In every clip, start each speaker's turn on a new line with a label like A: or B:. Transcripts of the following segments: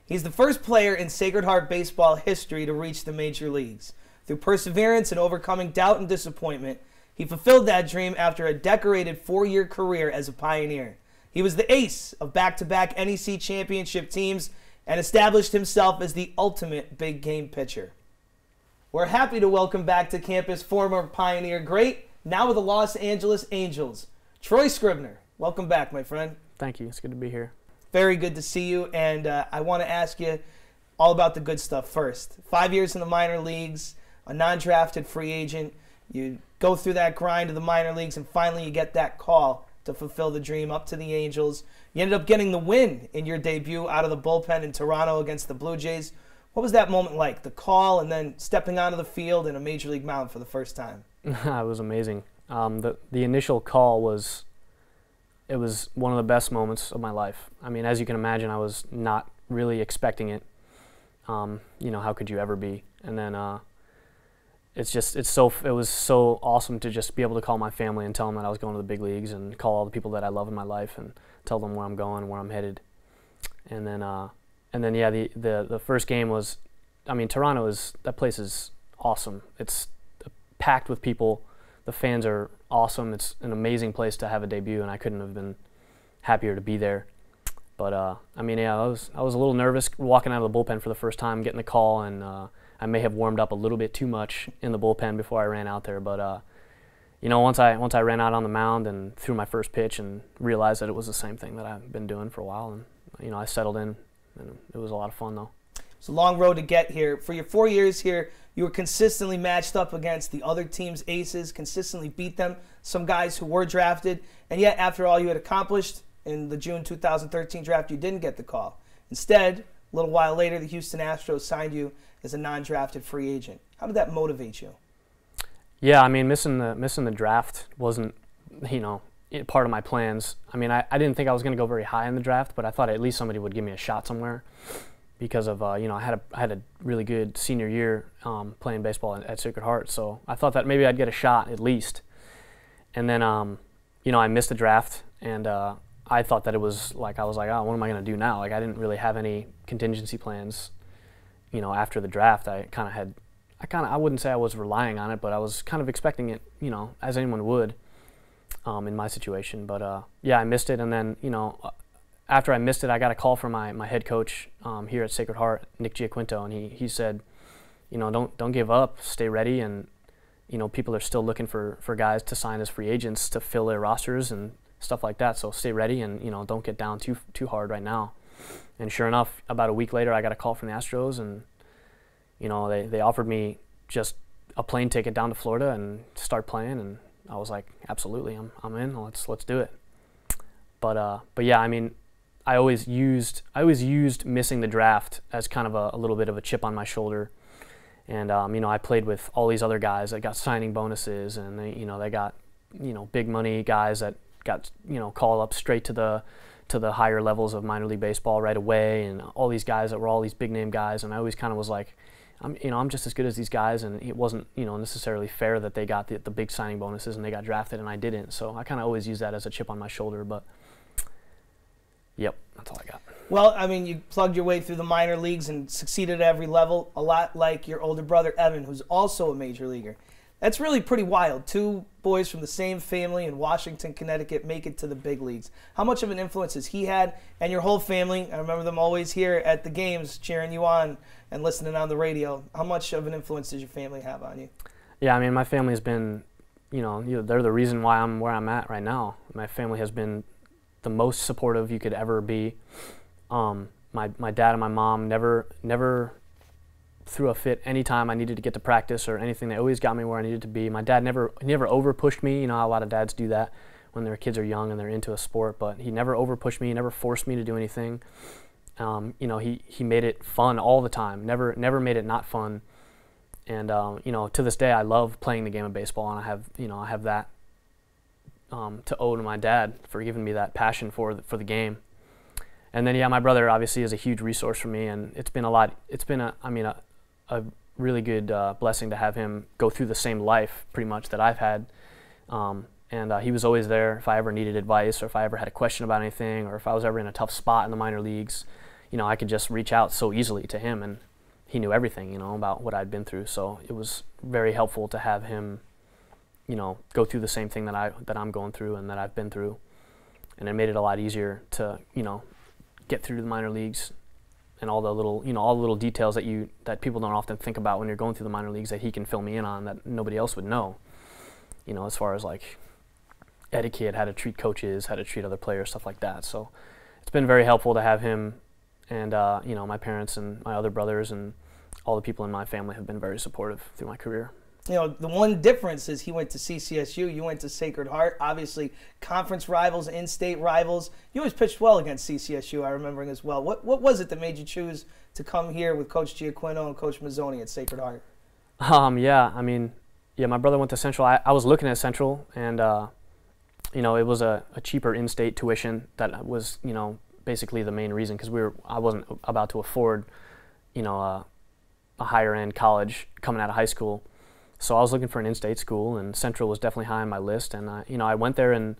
A: He's the first player in Sacred Heart baseball history to reach the major leagues. Through perseverance and overcoming doubt and disappointment, he fulfilled that dream after a decorated 4-year career as a Pioneer. He was the ace of back-to-back NEC championship teams and established himself as the ultimate big game pitcher. We're happy to welcome back to campus former Pioneer great, now with the Los Angeles Angels, Troy Scribner. Welcome back, my friend.
B: Thank you. It's good to be here.
A: Very good to see you, and I want to ask you all about the good stuff first. 5 years in the minor leagues, a non-drafted free agent. You go through that grind of the minor leagues, and finally you get that call to fulfill the dream up to the Angels. You ended up getting the win in your debut out of the bullpen in Toronto against the Blue Jays. What was that moment like, the call and then stepping onto the field in a major league mound for the first time?
B: It was amazing. The initial call was one of the best moments of my life. I mean, as you can imagine, I was not really expecting it. How could you ever be? And then it was so awesome to just be able to call my family and tell them that I was going to the big leagues, and call all the people that I love in my life and tell them where I'm going, where I'm headed. And then yeah, the first game was, I mean, that place is awesome. It's packed with people. The fans are awesome. It's an amazing place to have a debut, and I couldn't have been happier to be there. But I mean, yeah, I was a little nervous walking out of the bullpen for the first time, getting the call, and I may have warmed up a little bit too much in the bullpen before I ran out there. But once I ran out on the mound and threw my first pitch and realized that it was the same thing that I've been doing for a while, and I settled in, and it was a lot of fun though.
A: It's a long road to get here. For your 4 years here, you were consistently matched up against the other team's aces, consistently beat them, some guys who were drafted, and yet after all you had accomplished in the June 2013 draft, you didn't get the call. Instead, a little while later, the Houston Astros signed you as a non-drafted free agent. How did that motivate you?
B: Yeah, I mean, missing the draft wasn't, part of my plans. I mean, I didn't think I was going to go very high in the draft, but I thought at least somebody would give me a shot somewhere, because of I had a really good senior year playing baseball at Sacred Heart, so I thought that maybe I'd get a shot at least. And then I missed the draft, and I thought that it was like, I was like, oh, what am I going to do now? Like, I didn't really have any contingency plans. After the draft, I wouldn't say I was relying on it, but I was kind of expecting it, as anyone would in my situation. But yeah, I missed it, and then after I missed it, I got a call from my head coach here at Sacred Heart, Nick Giaquinto, and he said, don't give up, stay ready, and people are still looking for guys to sign as free agents to fill their rosters and stuff like that. So stay ready, and don't get down too hard right now. And sure enough, about a week later, I got a call from the Astros, and they offered me just a plane ticket down to Florida and start playing, and I was like, absolutely, I'm in. Let's do it. But yeah, I mean, I always used missing the draft as kind of a little bit of a chip on my shoulder. And I played with all these other guys that got signing bonuses, and they got big money guys that got called up straight to the higher levels of minor league baseball right away, and all these guys that were all these big name guys. And I always kind of was like, I'm just as good as these guys, and it wasn't necessarily fair that they got the big signing bonuses and they got drafted and I didn't. So I kind of always use that as a chip on my shoulder. But yep, that's all I got.
A: Well, I mean, you plugged your way through the minor leagues and succeeded at every level, a lot like your older brother, Evan, who's also a major leaguer. That's really pretty wild. Two boys from the same family in Washington, Connecticut make it to the big leagues. How much of an influence has he had and your whole family? I remember them always here at the games cheering you on and listening on the radio. How much of an influence does your family have on you? Yeah,
B: I mean, my family's been, they're the reason why I'm where I'm at right now. My family has been the most supportive you could ever be. My dad and my mom never threw a fit anytime I needed to get to practice or anything. They always got me where I needed to be. My dad never over pushed me. A lot of dads do that when their kids are young and they're into a sport, but he never over pushed me. He never forced me to do anything. He made it fun all the time. Never made it not fun. And to this day, I love playing the game of baseball, and I have that to owe to my dad for giving me that passion for the game. And then, yeah, my brother obviously is a huge resource for me, and it's been a really good blessing to have him go through the same life pretty much that I've had. And he was always there if I ever needed advice, or if I ever had a question about anything, or if I was ever in a tough spot in the minor leagues. I could just reach out so easily to him, and he knew everything, about what I'd been through. So it was very helpful to have him, go through the same thing that I'm going through and that I've been through. And it made it a lot easier to, get through the minor leagues and all the little details that people don't often think about when you're going through the minor leagues that he can fill me in on that nobody else would know. As far as like etiquette, how to treat coaches, how to treat other players, stuff like that. So it's been very helpful to have him, and my parents and my other brothers and all the people in my family have been very supportive through my career.
A: The one difference is he went to CCSU, you went to Sacred Heart. Obviously, conference rivals, in-state rivals. You always pitched well against CCSU, I remember as well. What was it that made you choose to come here with Coach Giaquino and Coach Mazzoni at Sacred Heart?
B: My brother went to Central. I was looking at Central, and it was a cheaper in-state tuition that was, basically the main reason, because I wasn't about to afford, a higher-end college coming out of high school. So I was looking for an in-state school, and Central was definitely high on my list. And I went there, and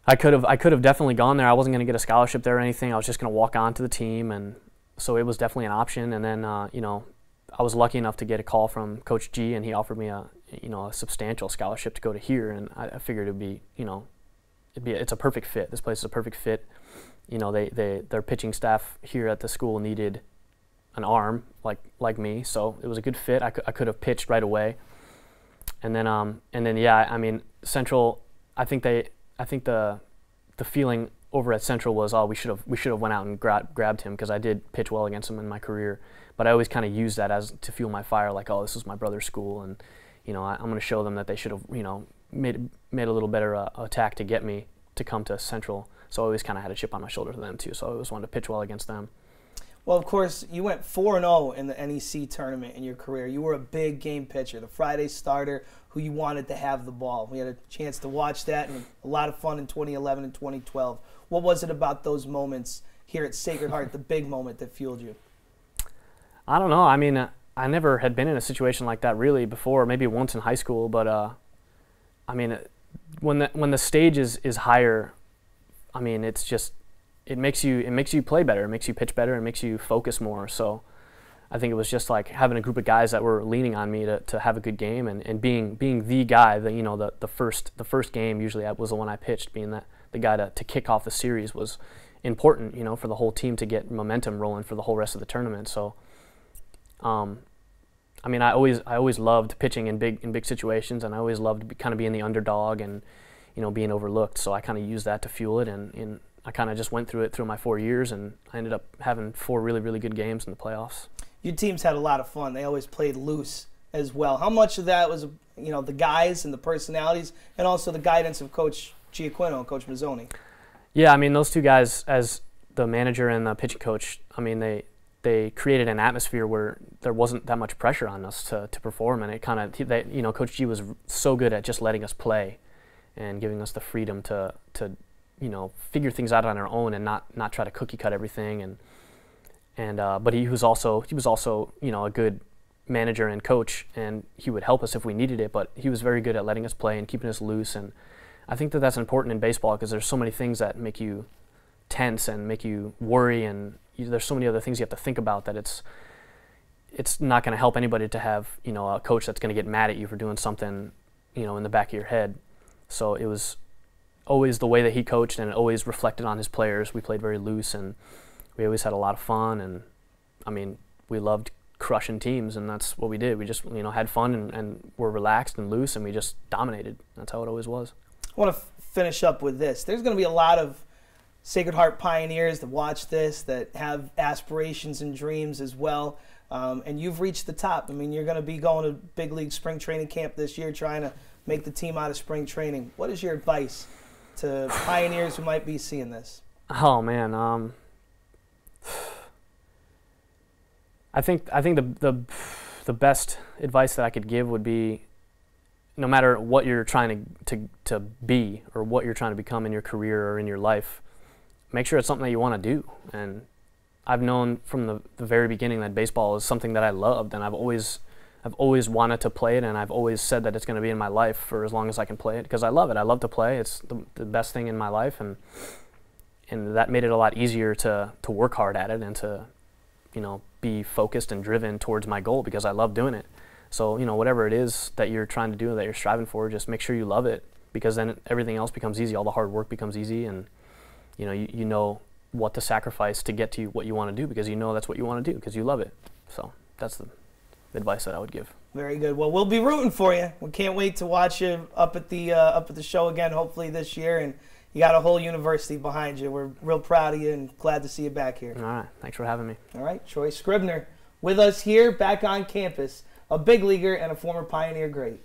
B: I could have definitely gone there. I wasn't going to get a scholarship there or anything. I was just going to walk on to the team, and so it was definitely an option. And then I was lucky enough to get a call from Coach G, and he offered me a substantial scholarship to go to here. And I figured it's a perfect fit. This place is a perfect fit. Their pitching staff here at the school needed an arm like me, so it was a good fit. I could have pitched right away, and then Central. I think the feeling over at Central was, we should have went out and grabbed him, because I did pitch well against him in my career, but I always kind of used that as to fuel my fire, like, this is my brother's school, and I'm going to show them that they should have made a little better attack to get me to come to Central. So I always kind of had a chip on my shoulder for them too. So I always wanted to pitch well against them.
A: Well, of course, you went 4-0 in the NEC tournament in your career. You were a big game pitcher, the Friday starter who you wanted to have the ball. We had a chance to watch that, and a lot of fun in 2011 and 2012. What was it about those moments here at Sacred Heart, the big moment, that fueled you?
B: I don't know. I never had been in a situation like that really before, maybe once in high school, but when the stage is higher, it's just, it makes you play better, it makes you pitch better, it makes you focus more. So I think it was just like having a group of guys that were leaning on me to have a good game, and being the guy that the first game usually was the one I pitched, being the guy to kick off the series was important, for the whole team to get momentum rolling for the whole rest of the tournament. So I always loved pitching in big situations, and I always loved kind of being the underdog and being overlooked. So I kind of used that to fuel it, and I kind of just went through it through my 4 years, and I ended up having 4 really, really good games in the playoffs.
A: Your teams had a lot of fun. They always played loose as well. How much of that was, the guys and the personalities, and also the guidance of Coach Giaquino and Coach Mazzoni? Yeah,
B: those two guys, as the manager and the pitching coach, they created an atmosphere where there wasn't that much pressure on us to perform, and it kind of, Coach G was so good at just letting us play and giving us the freedom to figure things out on our own and not try to cookie cut everything. But he was also a good manager and coach, and he would help us if we needed it. But he was very good at letting us play and keeping us loose. And I think that's important in baseball, because there's so many things that make you tense and make you worry, and there's so many other things you have to think about that it's not going to help anybody to have a coach that's going to get mad at you for doing something in the back of your head. So it was always the way that he coached, and it always reflected on his players. We played very loose, and we always had a lot of fun, and we loved crushing teams, and that's what we did. We just had fun and were relaxed and loose, and we just dominated. That's how it always was.
A: I want to finish up with this. There's going to be a lot of Sacred Heart pioneers that watch this, that have aspirations and dreams as well, and you've reached the top. You're going to be going to big league spring training camp this year, trying to make the team out of spring training. What is your advice to pioneers who might be seeing this?
B: Oh man, I think the best advice that I could give would be, no matter what you're trying to be or what you're trying to become in your career or in your life, make sure it's something that you want to do. And I've known from the very beginning that baseball is something that I loved, and I've always wanted to play it, and I've always said that it's going to be in my life for as long as I can play it, because I love it. I love to play. It's the best thing in my life, and that made it a lot easier to work hard at it and to, you know, be focused and driven towards my goal because I love doing it. So, you know, whatever it is that you're trying to do, that you're striving for, just make sure you love it, because then everything else becomes easy. All the hard work becomes easy, and you know what to sacrifice to get to what you want to do, because you know that's what you want to do because you love it. So that's the advice that I would give.
A: Very good. Well, we'll be rooting for you. We can't wait to watch you up at the show again, hopefully this year. And you got a whole university behind you. We're real proud of you and glad to see you back here.
B: All right. Thanks for having me.
A: All right. Troy Scribner with us here back on campus, a big leaguer and a former Pioneer great.